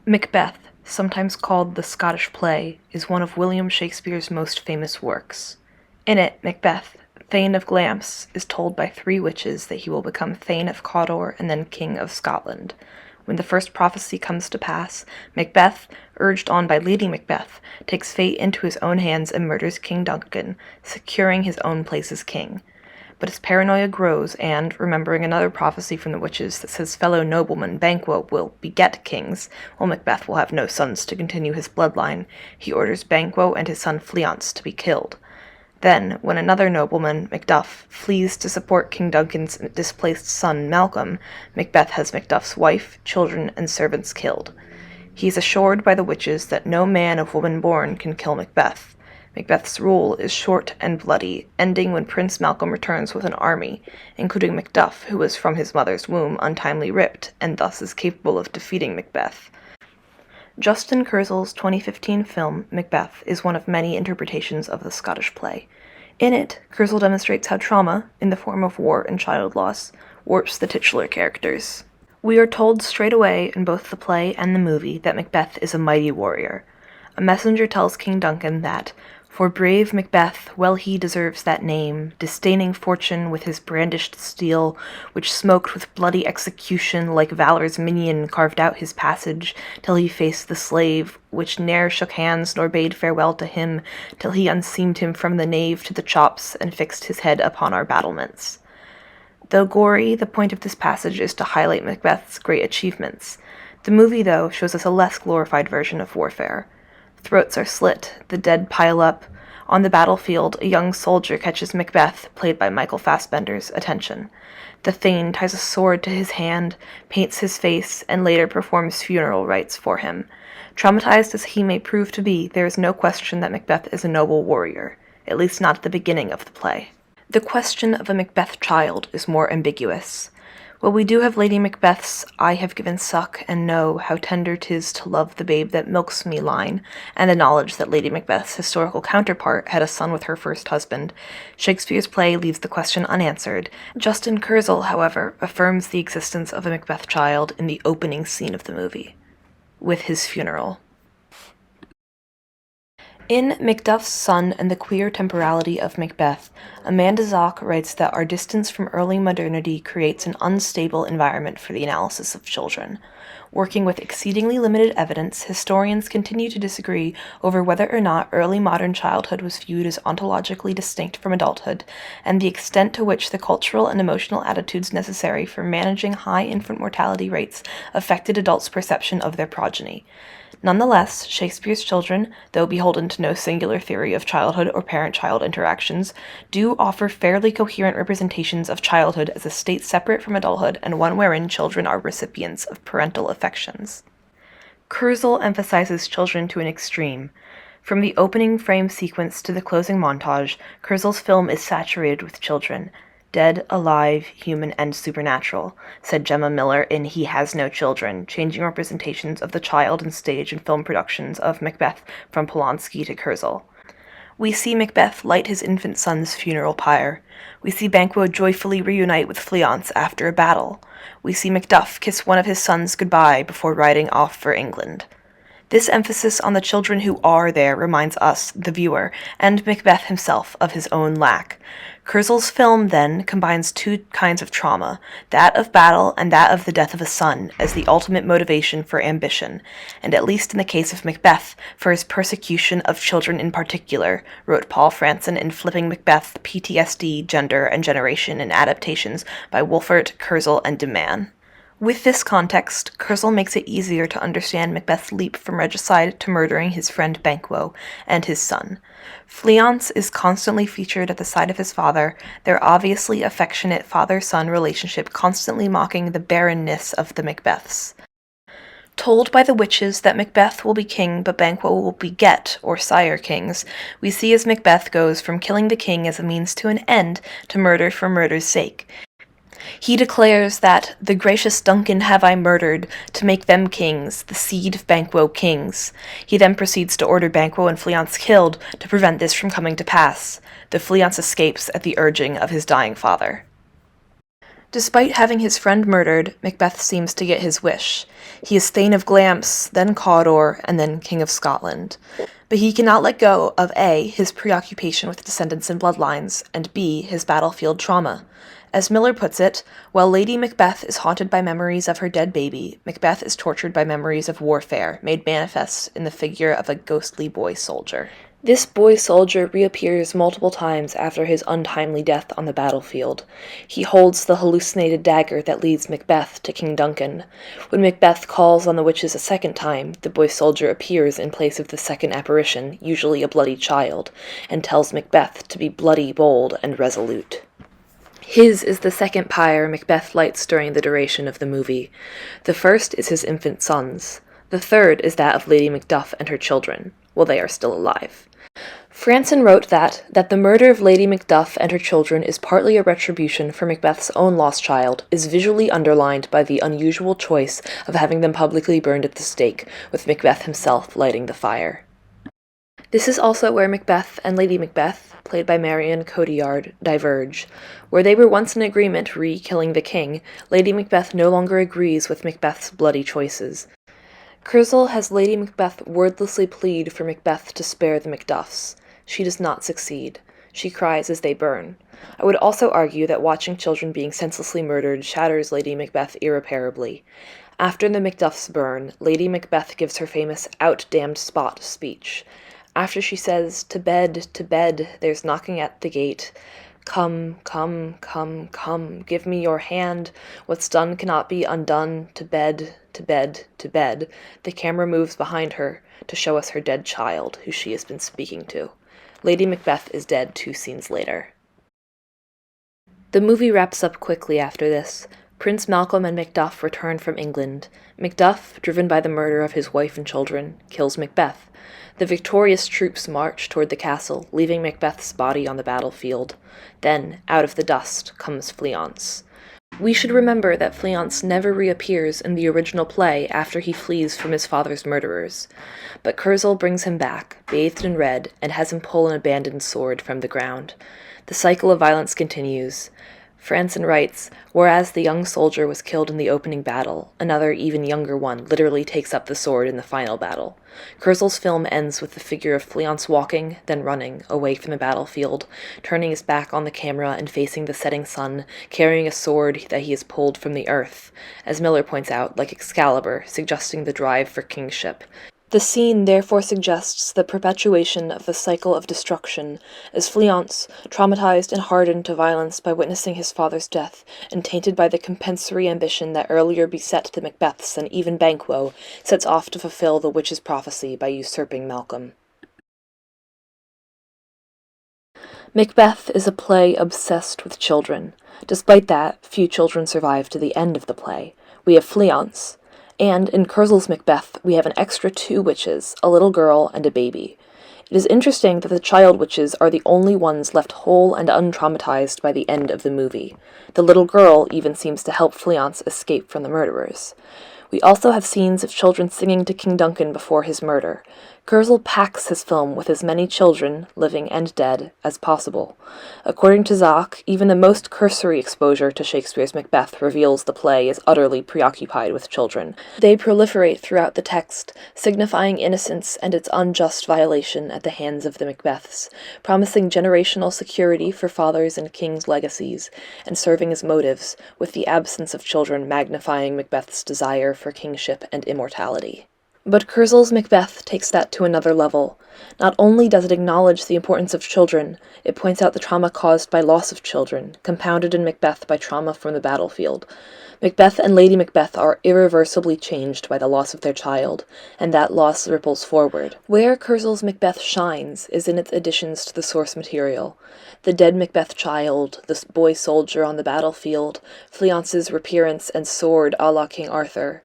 Macbeth, sometimes called the Scottish play, is one of William Shakespeare's most famous works. In it, Macbeth, Thane of Glamps, is told by three witches that he will become Thane of Cawdor and then King of Scotland. When the first prophecy comes to pass, Macbeth, urged on by Lady Macbeth, takes fate into his own hands and murders King Duncan, securing his own place as king. But his paranoia grows, and, remembering another prophecy from the witches that says fellow nobleman Banquo will beget kings, while Macbeth will have no sons to continue his bloodline, he orders Banquo and his son Fleance to be killed. Then, when another nobleman, Macduff, flees to support King Duncan's displaced son Malcolm, Macbeth has Macduff's wife, children, and servants killed. He is assured by the witches that no man of woman born can kill Macbeth. Macbeth's rule is short and bloody, ending when Prince Malcolm returns with an army, including Macduff, who was from his mother's womb untimely ripped, and thus is capable of defeating Macbeth. Justin Kurzel's 2015 film, Macbeth, is one of many interpretations of the Scottish play. In it, Kurzel demonstrates how trauma, in the form of war and child loss, warps the titular characters. We are told straight away in both the play and the movie that Macbeth is a mighty warrior. A messenger tells King Duncan that, "For brave Macbeth, well he deserves that name, disdaining fortune with his brandished steel, which smoked with bloody execution like valor's minion carved out his passage, till he faced the slave, which ne'er shook hands nor bade farewell to him, till he unseamed him from the nave to the chops, and fixed his head upon our battlements." Though gory, the point of this passage is to highlight Macbeth's great achievements. The movie, though, shows us a less glorified version of warfare. Throats are slit, the dead pile up. On the battlefield, a young soldier catches Macbeth, played by Michael Fassbender's, attention. The Thane ties a sword to his hand, paints his face, and later performs funeral rites for him. Traumatized as he may prove to be, there is no question that Macbeth is a noble warrior, at least not at the beginning of the play. The question of a Macbeth child is more ambiguous. Well, we do have Lady Macbeth's "I have given suck, and know how tender 'tis to love the babe that milks me" line, and the knowledge that Lady Macbeth's historical counterpart had a son with her first husband. Shakespeare's play leaves the question unanswered. Justin Kurzel, however, affirms the existence of a Macbeth child in the opening scene of the movie, with his funeral. In Macduff's Son and the Queer Temporality of Macbeth, Amanda Zock writes that our distance from early modernity creates an unstable environment for the analysis of children. Working with exceedingly limited evidence, historians continue to disagree over whether or not early modern childhood was viewed as ontologically distinct from adulthood, and the extent to which the cultural and emotional attitudes necessary for managing high infant mortality rates affected adults' perception of their progeny. Nonetheless, Shakespeare's children, though beholden to no singular theory of childhood or parent-child interactions, do offer fairly coherent representations of childhood as a state separate from adulthood and one wherein children are recipients of parental affections. Kurzel emphasizes children to an extreme. From the opening frame sequence to the closing montage, Kurzel's film is saturated with children. "Dead, alive, human, and supernatural," said Gemma Miller in He Has No Children, changing representations of the child in stage and film productions of Macbeth from Polanski to Kurzel. We see Macbeth light his infant son's funeral pyre. We see Banquo joyfully reunite with Fleance after a battle. We see Macduff kiss one of his sons goodbye before riding off for England. This emphasis on the children who are there reminds us, the viewer, and Macbeth himself of his own lack. Kurzel's film, then, combines two kinds of trauma, that of battle and that of the death of a son, as the ultimate motivation for ambition, and at least in the case of Macbeth, for his persecution of children in particular, wrote Paul Franson in Flipping Macbeth, PTSD, Gender, and Generation in Adaptations by Wolfert, Kurzel, and de Man. With this context, Kurzel makes it easier to understand Macbeth's leap from regicide to murdering his friend Banquo and his son. Fleance is constantly featured at the side of his father, their obviously affectionate father-son relationship constantly mocking the barrenness of the Macbeths. Told by the witches that Macbeth will be king but Banquo will beget or sire kings, we see as Macbeth goes from killing the king as a means to an end to murder for murder's sake. He declares that "the gracious Duncan have I murdered, to make them kings, the seed of Banquo kings." He then proceeds to order Banquo and Fleance killed to prevent this from coming to pass. The Fleance escapes at the urging of his dying father. Despite having his friend murdered, Macbeth seems to get his wish. He is Thane of Glamps, then Cawdor, and then King of Scotland. But he cannot let go of A, his preoccupation with descendants and bloodlines, and B, his battlefield trauma. As Miller puts it, while Lady Macbeth is haunted by memories of her dead baby, Macbeth is tortured by memories of warfare, made manifest in the figure of a ghostly boy soldier. This boy soldier reappears multiple times after his untimely death on the battlefield. He holds the hallucinated dagger that leads Macbeth to King Duncan. When Macbeth calls on the witches a second time, the boy soldier appears in place of the second apparition, usually a bloody child, and tells Macbeth to be bloody, bold, and resolute. His is the second pyre Macbeth lights during the duration of the movie. The first is his infant son's. The third is that of Lady Macduff and her children, while they are still alive. Franson wrote that the murder of Lady Macduff and her children is partly a retribution for Macbeth's own lost child, is visually underlined by the unusual choice of having them publicly burned at the stake, with Macbeth himself lighting the fire. This is also where Macbeth and Lady Macbeth, played by Marion Cotillard, diverge. Where they were once in agreement re-killing the king, Lady Macbeth no longer agrees with Macbeth's bloody choices. Kurzel has Lady Macbeth wordlessly plead for Macbeth to spare the Macduffs. She does not succeed. She cries as they burn. I would also argue that watching children being senselessly murdered shatters Lady Macbeth irreparably. After the Macduffs burn, Lady Macbeth gives her famous "Out, damned spot" speech. After she says, to bed, there's knocking at the gate. Come, come, come, come, give me your hand. What's done cannot be undone. To bed, to bed, to bed. The camera moves behind her to show us her dead child, who she has been speaking to. Lady Macbeth is dead 2 scenes later. The movie wraps up quickly after this. Prince Malcolm and Macduff return from England. Macduff, driven by the murder of his wife and children, kills Macbeth. The victorious troops march toward the castle, leaving Macbeth's body on the battlefield. Then, out of the dust, comes Fleance. We should remember that Fleance never reappears in the original play after he flees from his father's murderers. But Kurzel brings him back, bathed in red, and has him pull an abandoned sword from the ground. The cycle of violence continues. Franson writes, whereas the young soldier was killed in the opening battle, another, even younger one literally takes up the sword in the final battle. Kurzel's film ends with the figure of Fleance walking, then running, away from the battlefield, turning his back on the camera and facing the setting sun, carrying a sword that he has pulled from the earth, as Miller points out, like Excalibur, suggesting the drive for kingship. The scene therefore suggests the perpetuation of the cycle of destruction, as Fleance, traumatized and hardened to violence by witnessing his father's death, and tainted by the compensatory ambition that earlier beset the Macbeths and even Banquo, sets off to fulfill the witch's prophecy by usurping Malcolm. Macbeth is a play obsessed with children. Despite that, few children survive to the end of the play. We have Fleance. And in Kurzel's Macbeth, we have an extra 2 witches, a little girl and a baby. It is interesting that the child witches are the only ones left whole and untraumatized by the end of the movie. The little girl even seems to help Fleance escape from the murderers. We also have scenes of children singing to King Duncan before his murder. Kurzel packs his film with as many children, living and dead, as possible. According to Zach, even the most cursory exposure to Shakespeare's Macbeth reveals the play is utterly preoccupied with children. They proliferate throughout the text, signifying innocence and its unjust violation at the hands of the Macbeths, promising generational security for fathers' and kings' legacies, and serving as motives, with the absence of children magnifying Macbeth's desire for kingship and immortality. But Kurzel's Macbeth takes that to another level. Not only does it acknowledge the importance of children, it points out the trauma caused by loss of children, compounded in Macbeth by trauma from the battlefield. Macbeth and Lady Macbeth are irreversibly changed by the loss of their child, and that loss ripples forward. Where Kurzel's Macbeth shines is in its additions to the source material. The dead Macbeth child, the boy soldier on the battlefield, Fleance's reappearance and sword a la King Arthur.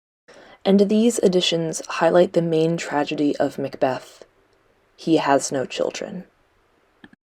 And these additions highlight the main tragedy of Macbeth. He has no children.